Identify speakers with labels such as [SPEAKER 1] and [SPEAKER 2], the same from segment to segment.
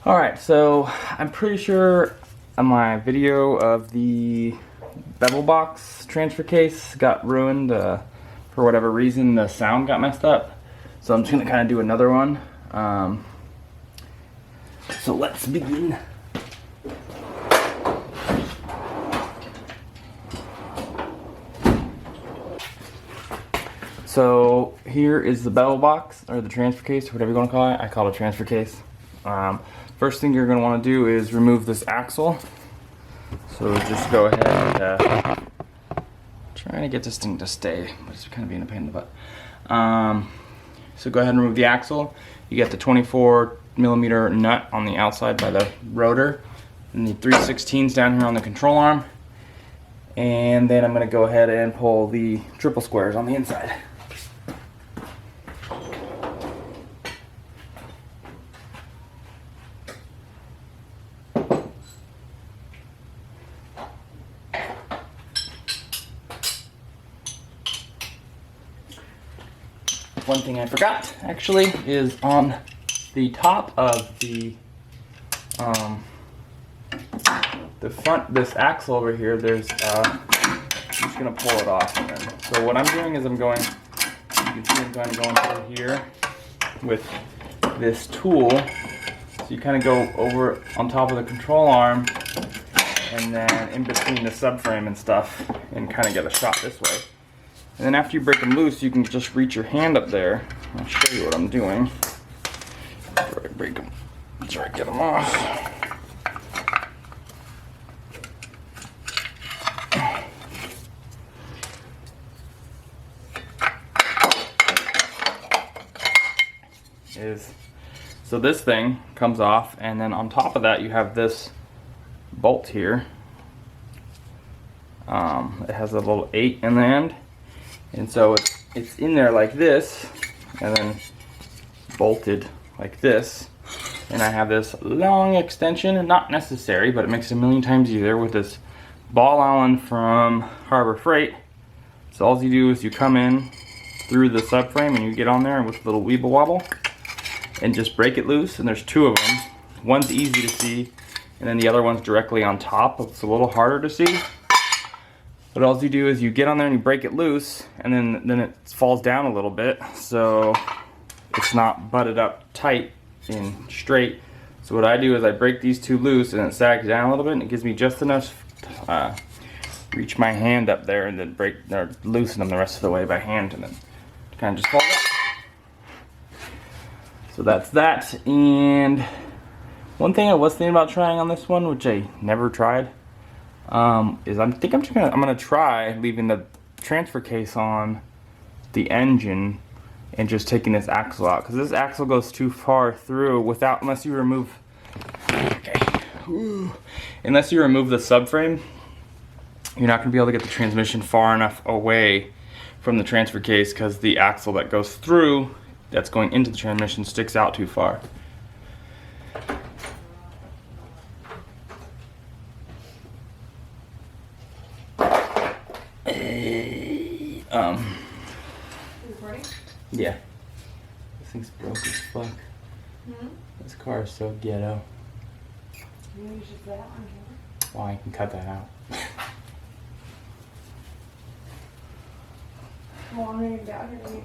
[SPEAKER 1] Alright, so I'm pretty sure my video of the bevel box transfer case got ruined for whatever reason. The sound got messed up, so I'm just gonna kind of do another one. So let's begin. So here is the bevel box, or the transfer case, or whatever you want to call it. I call it a transfer case. First thing you're going to want to do is remove this axle. So just go ahead and trying to get this thing to stay, but it's kind of being a pain in the butt. So go ahead and remove the axle. You get the 24mm nut on the outside by the rotor, and the 3/16 down here on the control arm. And then I'm going to go ahead and pull the triple squares on the inside. One thing I forgot actually is on the top of the front, this axle over here, there's I'm just gonna pull it off. And then, so what I'm doing is you can see I'm kind of going through here with this tool. So you kind of go over on top of the control arm and then in between the subframe and stuff, and kind of get a shot this way. And then after you break them loose, you can just reach your hand up there. I'll show you what I'm doing. Before I break them, try to get them off. So this thing comes off, and then on top of that you have this bolt here. It has a little 8 in the end. And so it's in there like this, and then bolted like this. And I have this long extension, not necessary, but it makes it a million times easier, with this ball Allen from Harbor Freight. So all you do is you come in through the subframe and you get on there with a little weeble wobble and just break it loose. And there's 2 of them. One's easy to see, and then the other one's directly on top. It's a little harder to see. But all you do is you get on there and you break it loose, and then it falls down a little bit, so it's not butted up tight and straight. So what I do is I break these 2 loose, and it sags down a little bit, and it gives me just enough reach my hand up there, and then loosen them the rest of the way by hand, and then kind of just fall down. So that's that. And one thing I was thinking about trying on this one, which I never tried, is I'm gonna try leaving the transfer case on the engine and just taking this axle out, because this axle goes too far through unless you remove unless you remove the subframe. You're not gonna be able to get the transmission far enough away from the transfer case, because the axle that goes through, that's going into the transmission, sticks out too far.
[SPEAKER 2] Recording?
[SPEAKER 1] Yeah. This thing's broke as fuck. This car is so ghetto.
[SPEAKER 2] Maybe you should put that on camera.
[SPEAKER 1] Well, I can cut that out.
[SPEAKER 2] How long are you down here to meet?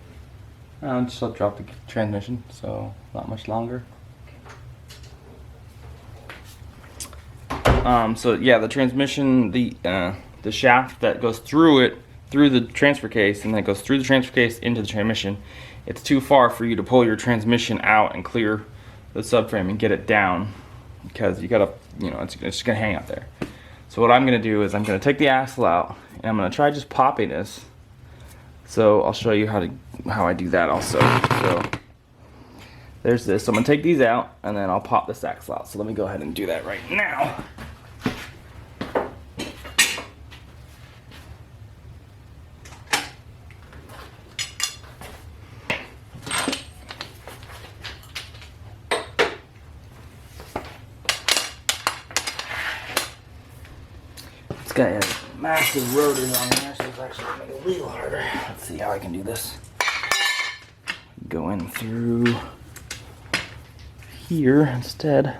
[SPEAKER 1] I'll just drop the transmission, so not much longer. So yeah, the transmission, the shaft that goes through the transfer case, and then it goes through the transfer case into the transmission. It's too far for you to pull your transmission out and clear the subframe and get it down, because you gotta, it's just gonna hang out there. So what I'm gonna do is I'm gonna take the axle out, and I'm gonna try just popping this. So I'll show you how I do that also. So there's this. So I'm gonna take these out, and then I'll pop this axle out. So let me go ahead and do that right now. It's got a massive rotors on there, so it's actually gonna make it a little harder. Let's see how I can do this. Go in through here instead.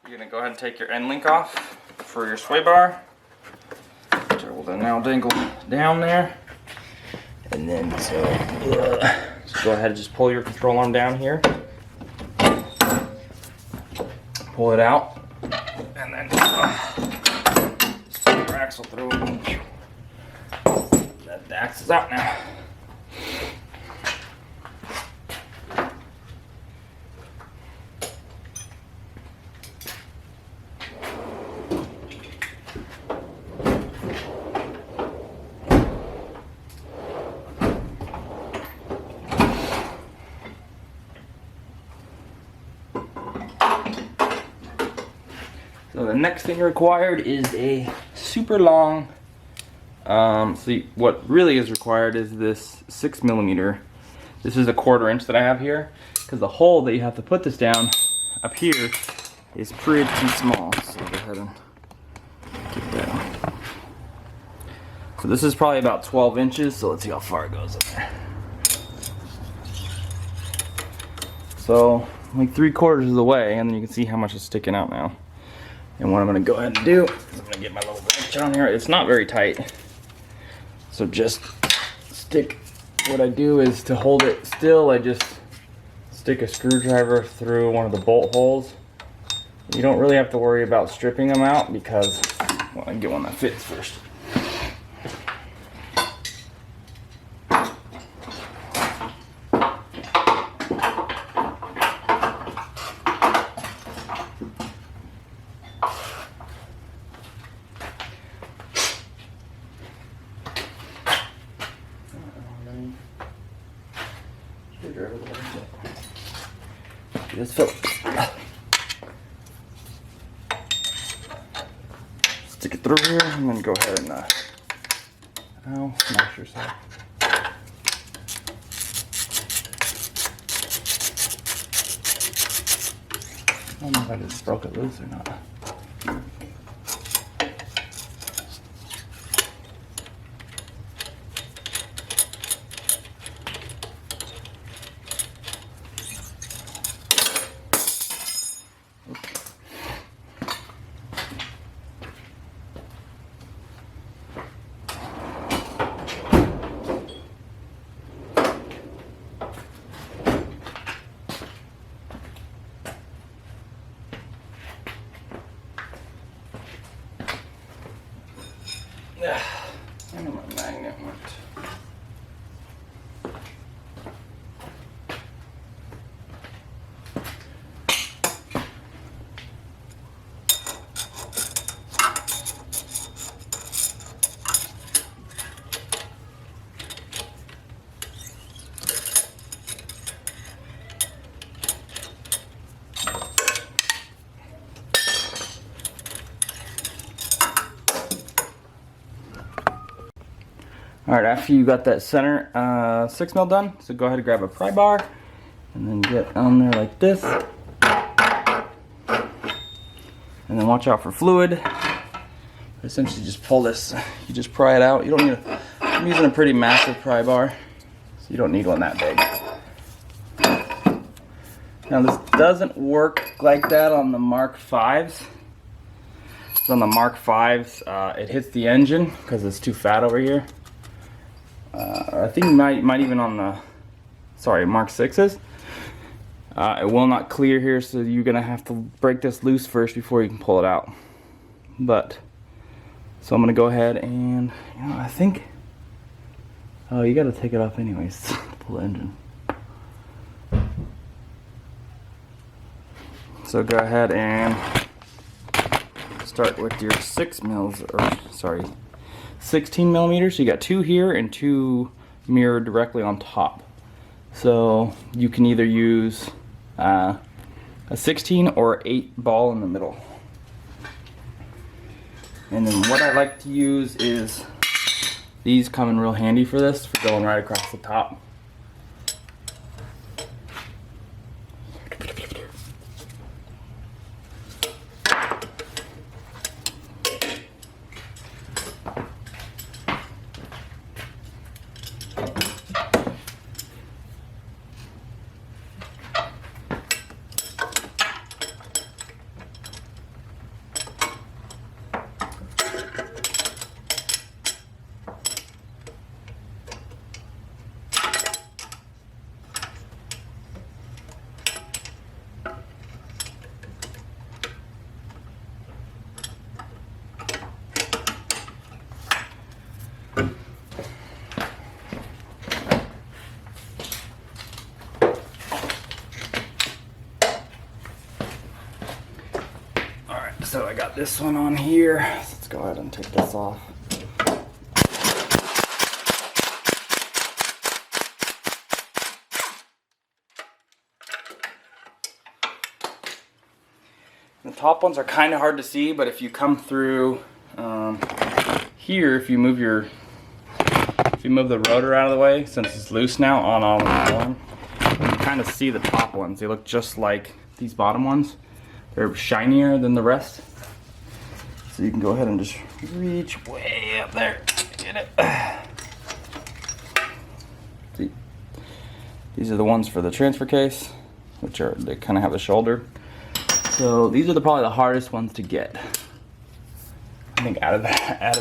[SPEAKER 1] You're gonna go ahead and take your end link off for your sway bar, which I will then now dangle down there. And then so go ahead and just pull your control arm down here. Pull it out, and then spin your axle through. The axle's out now. So the next thing required is a super long, what really is required is this 6mm. This is a 1/4 inch that I have here, because the hole that you have to put this down up here is pretty small. So go ahead and get that. So this is probably about 12 inches, so let's see how far it goes in there. So like 3/4 of the way, and then you can see how much is sticking out now. And what I'm going to go ahead and do is I'm going to get my little wrench on here. It's not very tight. So just stick, what I do is to hold it still, I just stick a screwdriver through one of the bolt holes. You don't really have to worry about stripping them out because, well, I get one that fits first. This Phillips. Stick it through here and then go ahead and smash yourself. I don't know if I just broke it loose or not. Alright, after you got that center 6mm done, so go ahead and grab a pry bar and then get on there like this. And then watch out for fluid. Essentially just pull this, you just pry it out. You don't need a, I'm using a pretty massive pry bar, so you don't need one that big. Now this doesn't work like that on the Mark 5s. So on the Mark 5s, it hits the engine because it's too fat over here. I think it might even on the, sorry, Mark 6s. It will not clear here, so you're gonna have to break this loose first before you can pull it out. But, so I'm gonna go ahead and, you know, I think, oh, you gotta take it off anyways to pull the engine. So go ahead and start with your 16mm. So you got 2 here and 2 mirrored directly on top. So you can either use a 16 or 8 ball in the middle. And then what I like to use is, these come in real handy for this, for going right across the top. So I got this one on here. Let's go ahead and take this off. The top ones are kind of hard to see, but if you come through here, if you move the rotor out of the way, since it's loose now on all one, you can kind of see the top ones. They look just like these bottom ones. They're shinier than the rest. So you can go ahead and just reach way up there. Get it. See? These are the ones for the transfer case, which are, they kind of have the shoulder. So these are probably the hardest ones to get, I think, out of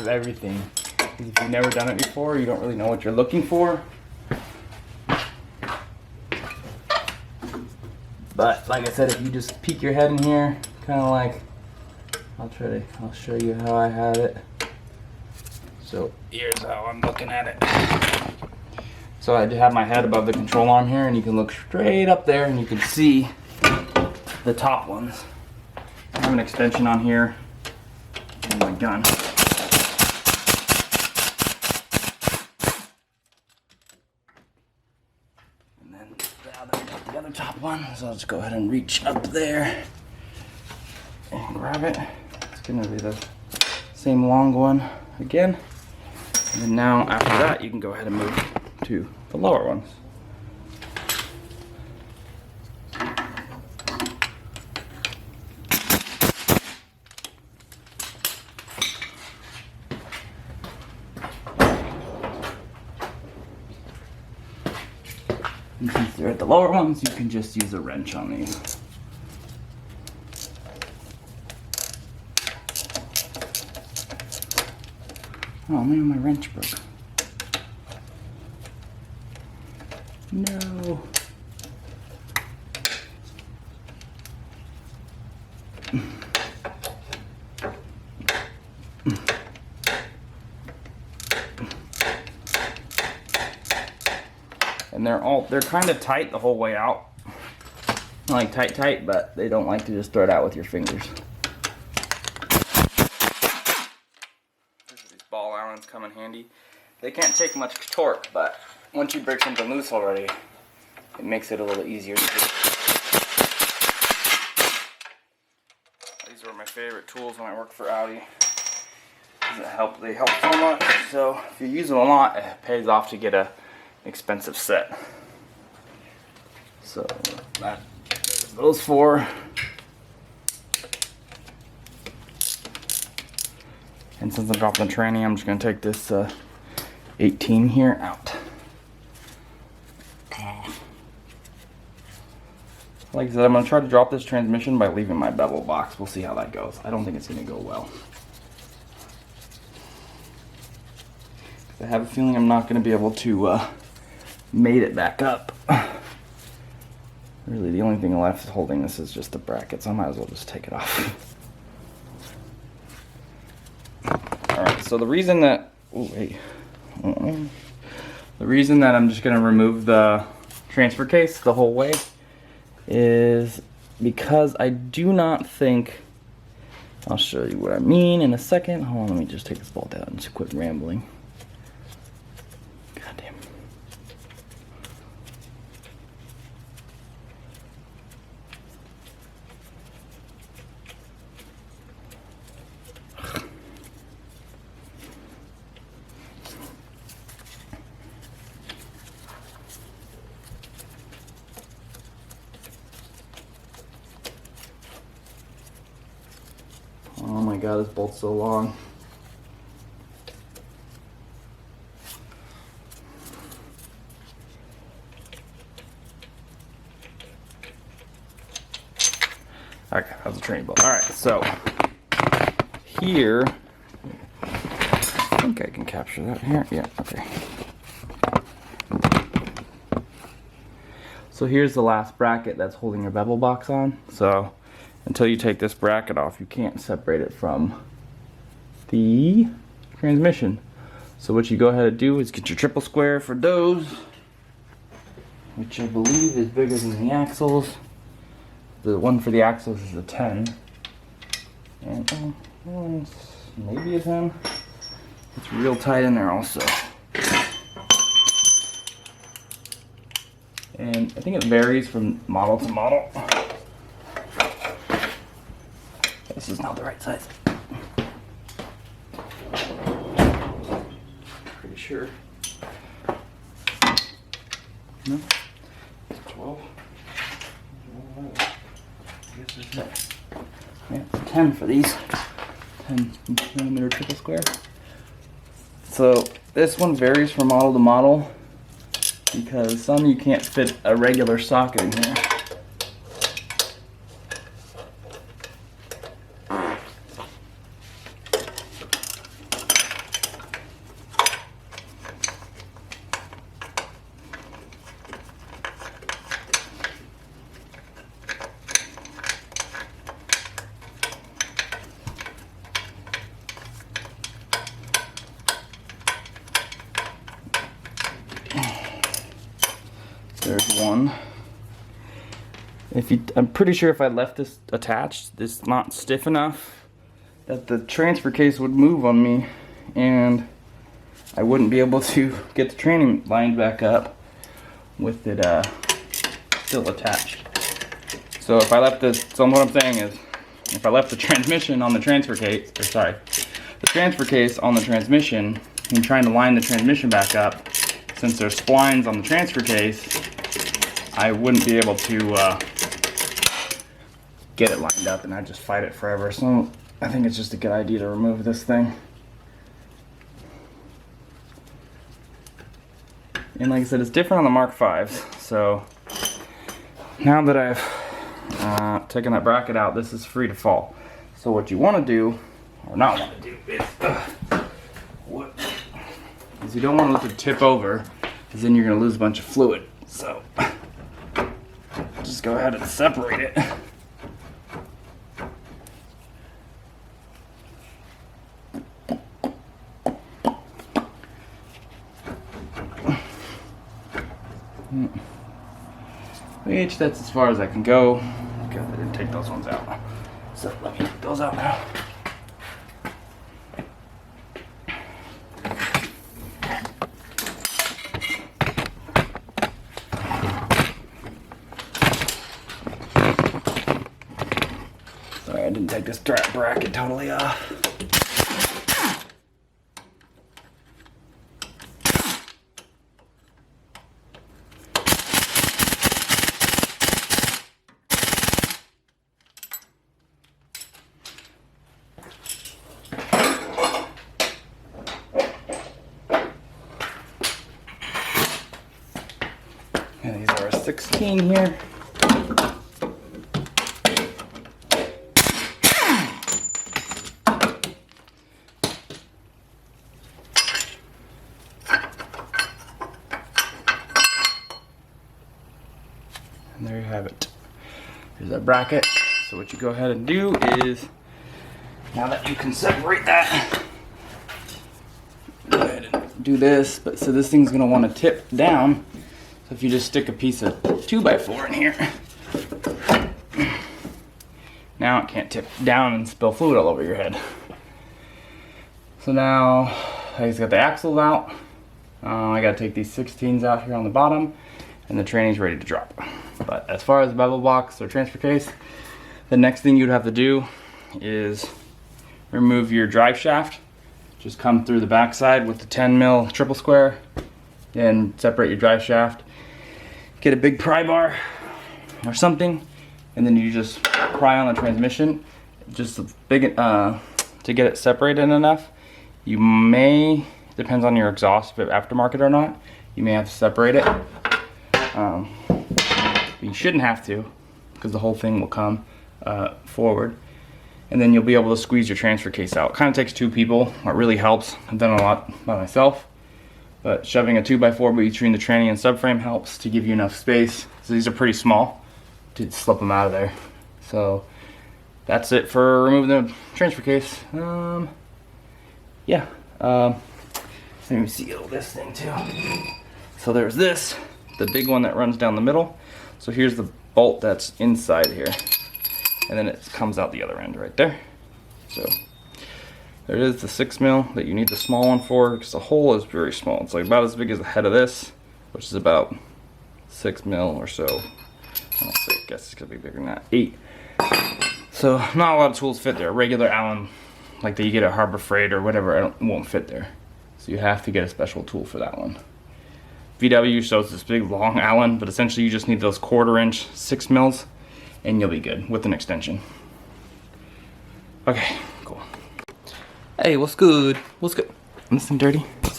[SPEAKER 1] everything. Because if you've never done it before, you don't really know what you're looking for. But like I said, if you just peek your head in here, kind of like, I'll show you how I have it. So here's how I'm looking at it. So I have my head above the control arm here, and you can look straight up there and you can see the top ones. I have an extension on here and my gun. And then the other top one, so I'll just go ahead and reach up there and grab it. It's gonna be the same long one again. And then now after that, you can go ahead and move to the lower ones. And since they're at the lower ones, you can just use a wrench on these. Oh man, my wrench broke. No. And they're kind of tight the whole way out. Not like tight, but they don't like to just throw it out with your fingers. These ball Allens come in handy. They can't take much torque, but once you break something loose already, it makes it a little easier to do. These were my favorite tools when I worked for Audi. They help so much. So if you use them a lot, it pays off to get an expensive set. So that there's those 4. And since I'm dropping the tranny, I'm just going to take this 18 here out. Like I said, I'm going to try to drop this transmission by leaving my bevel box. We'll see how that goes. I don't think it's going to go well. I have a feeling I'm not going to be able to mate it back up. Really, the only thing left holding this is just the bracket, so I might as well just take it off. Alright, so the reason that... Oh, wait. The reason that I'm just going to remove the transfer case the whole way is because I do not think... I'll show you what I mean in a second. Hold on, let me just take this ball down and just quit rambling. God damn. Oh my god, this bolt's so long. Okay, that was a training bolt. Alright, so here, I think I can capture that here. Yeah, okay. So here's the last bracket that's holding your bevel box on. So until you take this bracket off, you can't separate it from the transmission. So what you go ahead and do is get your triple square for those, which I believe is bigger than the axles. The one for the axles is a 10. And maybe a 10. It's real tight in there also. And I think it varies from model to model. This is not the right size. Pretty sure. No? It's 12. Yeah, it's 10 for these. 10mm triple square. So this one varies from model to model because some you can't fit a regular socket in here. There's one. I'm pretty sure if I left this attached, it's not stiff enough that the transfer case would move on me and I wouldn't be able to get the training lined back up with it still attached. So if I left this, so what I'm saying is, if I left the transmission on the transfer case, or sorry, the transfer case on the transmission and trying to line the transmission back up, since there's splines on the transfer case, I wouldn't be able to get it lined up and I'd just fight it forever. So I think it's just a good idea to remove this thing. And like I said, it's different on the Mark V's. So now that I've taken that bracket out, this is free to fall. So what you want to do, or not want to do, is you don't want to let it tip over, because then you're going to lose a bunch of fluid. So just go ahead and separate it. Which, that's as far as I can go. God, I didn't take those ones out. So let me take those out now. Sorry, I didn't take this bracket totally off. 16 here. And there you have it. There's that bracket. So what you go ahead and do is, now that you can separate that, go ahead and do this. But so this thing's gonna want to tip down. So if you just stick a piece of 2x4 in here, now it can't tip down and spill fluid all over your head. So now I just got the axles out. I gotta take these 16s out here on the bottom, and the training's ready to drop. But as far as the bevel box or transfer case, the next thing you'd have to do is remove your drive shaft. Just come through the backside with the 10 mil triple square, and separate your drive shaft. Get a big pry bar or something, and then you just pry on the transmission. Just big to get it separated enough. You may, depends on your exhaust, if it's aftermarket or not, you may have to separate it. You shouldn't have to, because the whole thing will come forward, and then you'll be able to squeeze your transfer case out. It kind of takes two people. It really helps. I've done a lot by myself, but shoving a 2x4 between the tranny and subframe helps to give you enough space. So these are pretty small to slip them out of there. So that's it for removing the transfer case. Yeah. Let me see this thing too. So there's this, the big one that runs down the middle. So here's the bolt that's inside here, and then it comes out the other end right there. So there it is, the 6 mil that you need the small one for, because the hole is very small. It's like about as big as the head of this, which is about 6 mil or so. I guess it's gonna be bigger than that, 8. So not a lot of tools fit there. Regular Allen, like that you get at Harbor Freight or whatever, won't fit there. So you have to get a special tool for that one. VW shows this big long Allen, but essentially you just need those 1/4 inch 6 mils, and you'll be good with an extension. Okay, cool. Hey, what's good? What's good? Anything dirty? I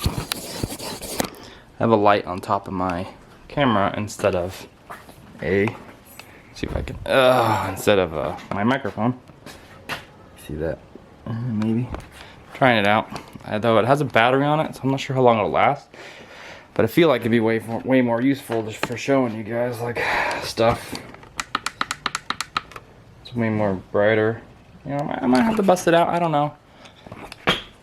[SPEAKER 1] have a light on top of my camera instead of a, see if I can, instead of my microphone. See that? Maybe. Trying it out. Though it has a battery on it, so I'm not sure how long it'll last. But I feel like it'd be way more useful just for showing you guys like stuff. It's way more brighter. You know, I might have to bust it out. I don't know.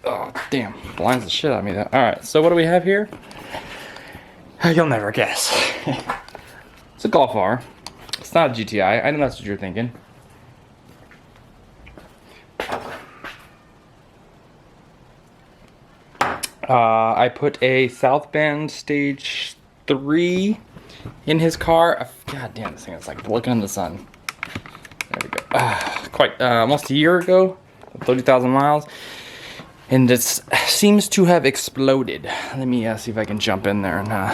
[SPEAKER 1] Oh damn! Blinds the shit out of me. All right. So what do we have here? You'll never guess. It's a Golf R. It's not a GTI. I know that's what you're thinking. I put a South Bend Stage 3 in his car. God damn, this thing is like looking in the sun. There we go. Almost a year ago, 30,000 miles. And it seems to have exploded. Let me see if I can jump in there and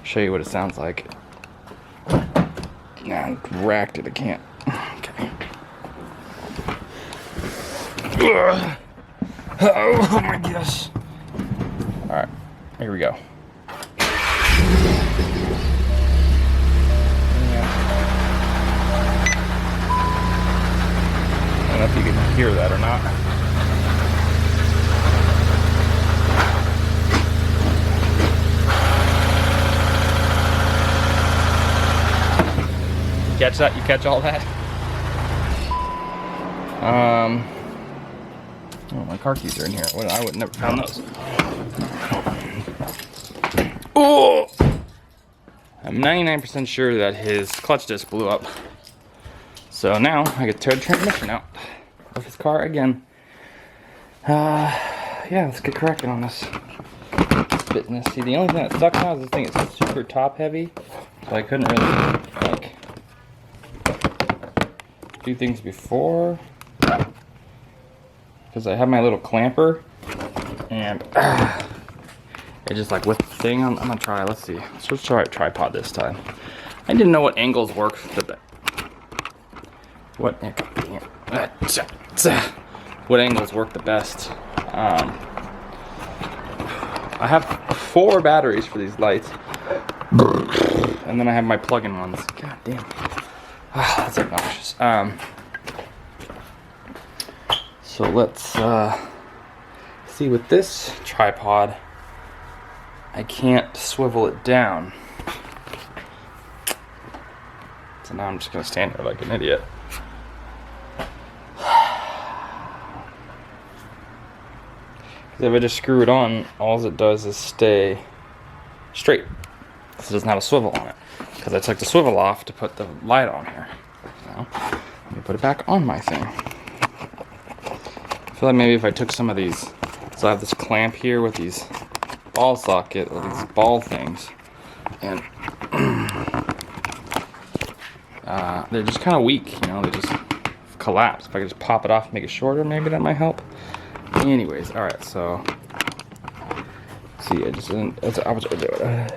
[SPEAKER 1] show you what it sounds like. Nah, I racked it, I can't. Okay. Oh my gosh. Alright, here we go. I don't know if you can hear that or not. You catch that? You catch all that? Oh, my car keys are in here. I would never found those. Oh! I'm 99% sure that his clutch disc blew up. So now I get to tear the transmission out of his car again. Yeah, let's get cracking on this business. See, the only thing that sucks now is this thing is super top heavy, so I couldn't really like do things before, because I have my little clamper and it just like with the thing. I'm gonna try. Let's see. Let's try a tripod this time. I didn't know what angles work. What angles work the best. I have 4 batteries for these lights. and then I have my plug-in ones. God damn. That's obnoxious. So let's see with this tripod, I can't swivel it down. So now I'm just gonna stand there like an idiot. Because if I just screw it on, all it does is stay straight. This doesn't have a swivel on it. Because I took the swivel off to put the light on here. Now, let me put it back on my thing. I feel like maybe if I took some of these, so I have this clamp here with these ball socket, or these ball things, and they're just kind of weak, you know, they just collapse. If I could just pop it off and make it shorter, maybe that might help. Anyways, alright, so, see, I just didn't, that's the opposite way to do it.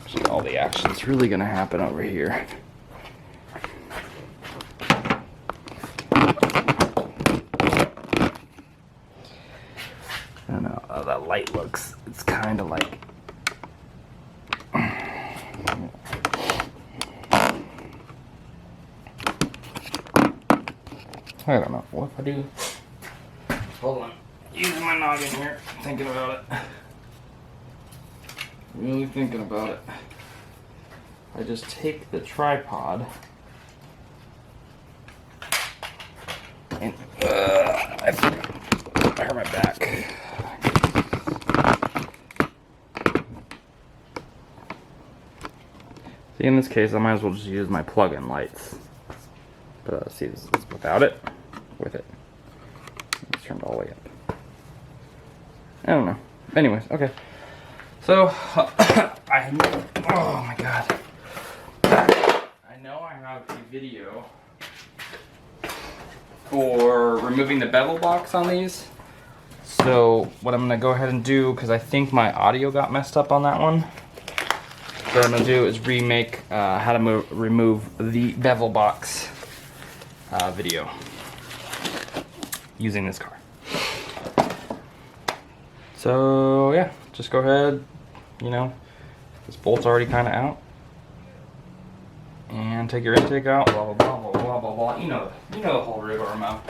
[SPEAKER 1] See, all the action's really gonna happen over here. I don't know how that light looks. It's kind of like, I don't know. What if I do? Hold on. Using my noggin here. Thinking about it. Really thinking about it. I just take the tripod and I hurt my back. See, in this case, I might as well just use my plug-in lights. But see, this is without it, with it. It's turned all the way up. I don't know. Anyways, okay. So, I know, oh my god. I know I have a video for removing the bevel box on these. So, what I'm going to go ahead and do, because I think my audio got messed up on that one. What I'm going to do is remake how to remove the bevel box video using this car. So yeah, just go ahead, you know, this bolt's already kind of out, and take your intake out, blah blah blah blah blah blah blah. You know the whole rigor amount.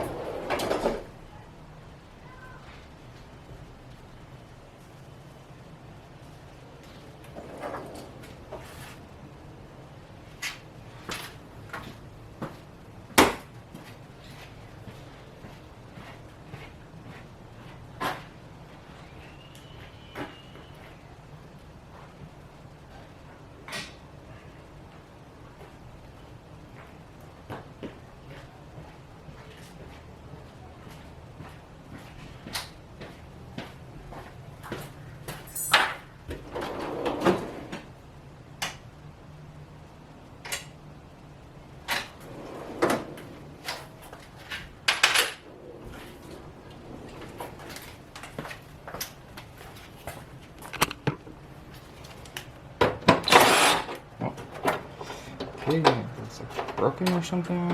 [SPEAKER 1] Okay, it's like broken or something.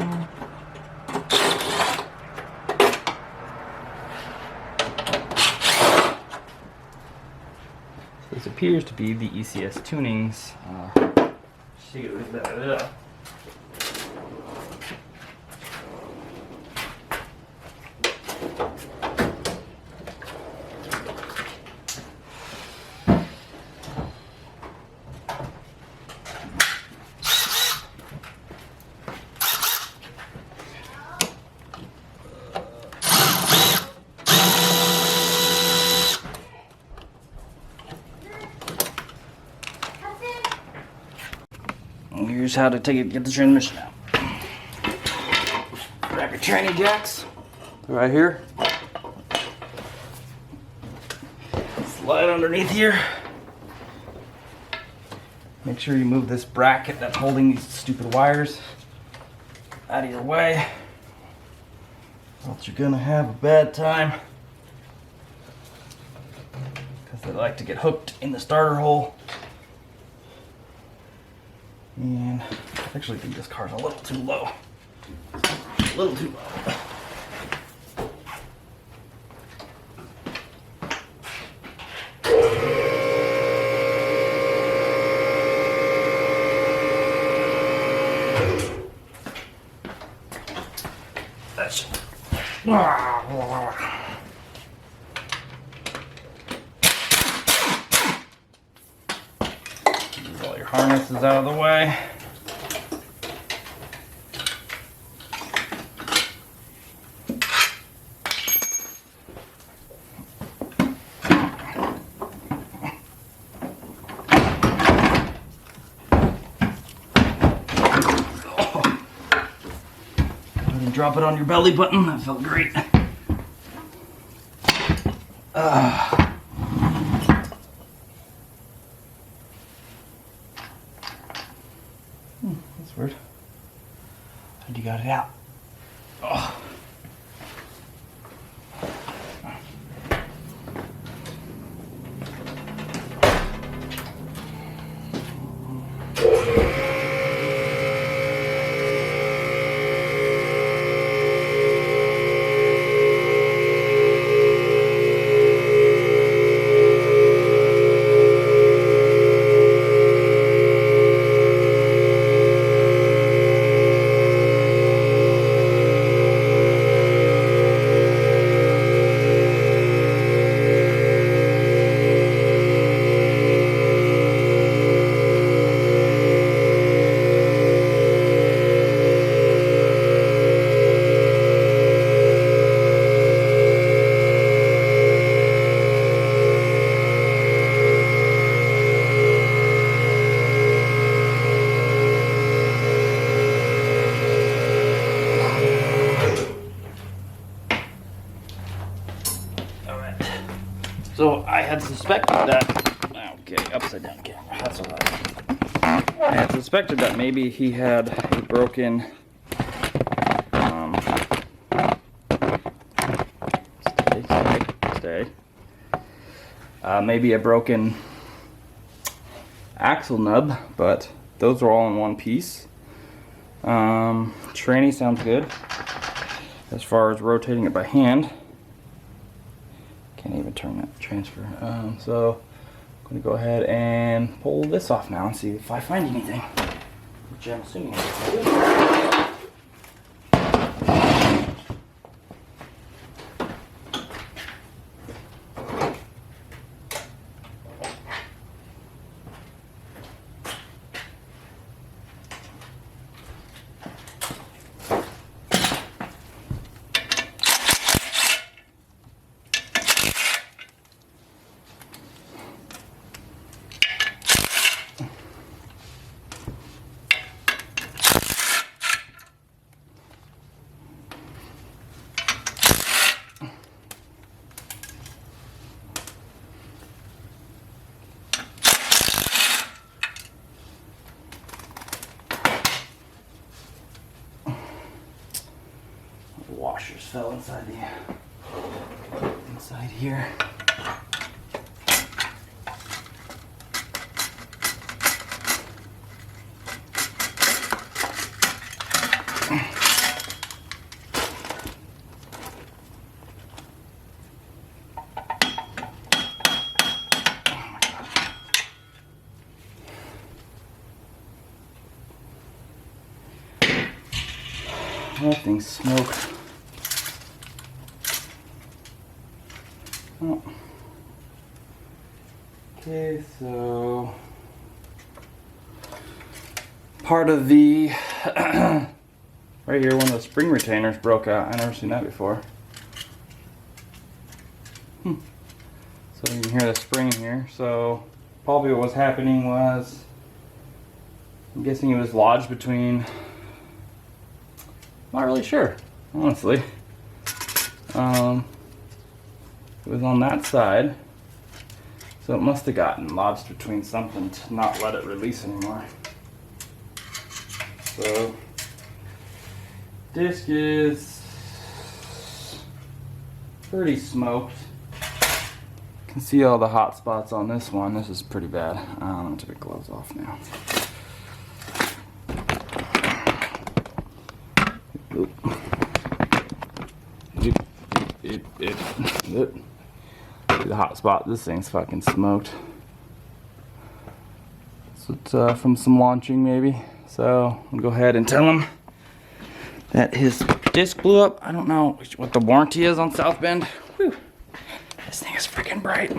[SPEAKER 1] This appears to be the ECS tunings. Here's how to get the transmission out. Grab your tranny jacks right here. Slide underneath here. Make sure you move this bracket that's holding these stupid wires out of your way, or else you're gonna have a bad time, because they like to get hooked in the starter hole. And I actually think this car's a little too low. A little too low. Move all your harnesses out of the way. Drop it on your belly button. That felt great. That's weird. And you got it out. Oh. So I had suspected that, okay, upside down camera, that's all right. I had suspected that maybe he had a broken, maybe a broken axle nub, but those are all in one piece. Tranny sounds good as far as rotating it by hand. Can't even turn that transfer. So I'm going to go ahead and pull this off now and see if I find anything, which I'm assuming I washers fell inside here. That thing's smoked. Oh. Okay, so part of the right here, one of the spring retainers broke out. I've never seen that before. So you can hear the spring here. So probably what was happening was, I'm guessing it was lodged between, not really sure, honestly. It was on that side, so it must have gotten lodged between something to not let it release anymore. So disc is pretty smoked. You can see all the hot spots on this one. This is pretty bad. I'm gonna take the gloves off now. The hot spot, this thing's fucking smoked. So it's from some launching maybe. So I'm gonna go ahead and tell him that his disc blew up. I don't know what the warranty is on South Bend. Whew. This thing is freaking bright.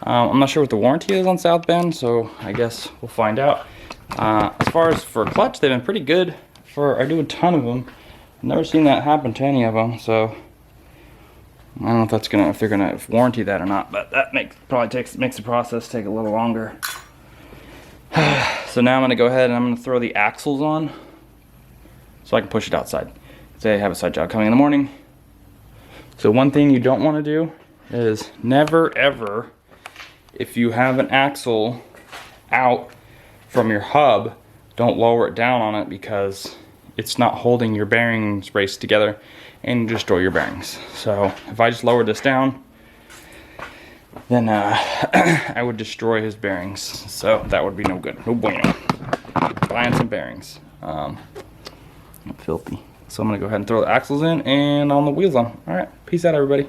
[SPEAKER 1] I'm not sure what the warranty is on South Bend, so I guess we'll find out. As far as for clutch, they've been pretty good. I do a ton of them. I've never seen that happen to any of them, so I don't know if they're gonna warranty that or not, but that makes the process take a little longer. So now I'm gonna go ahead and I'm gonna throw the axles on so I can push it outside. Say I have a side job coming in the morning. So one thing you don't want to do is never ever, if you have an axle out from your hub, don't lower it down on it, because it's not holding your bearings braced together and destroy your bearings. So if I just lowered this down, then I would destroy his bearings. So that would be no good. No bueno. Buying some bearings. Filthy. So I'm gonna go ahead and throw the axles in and on the wheels on. All right, peace out, everybody.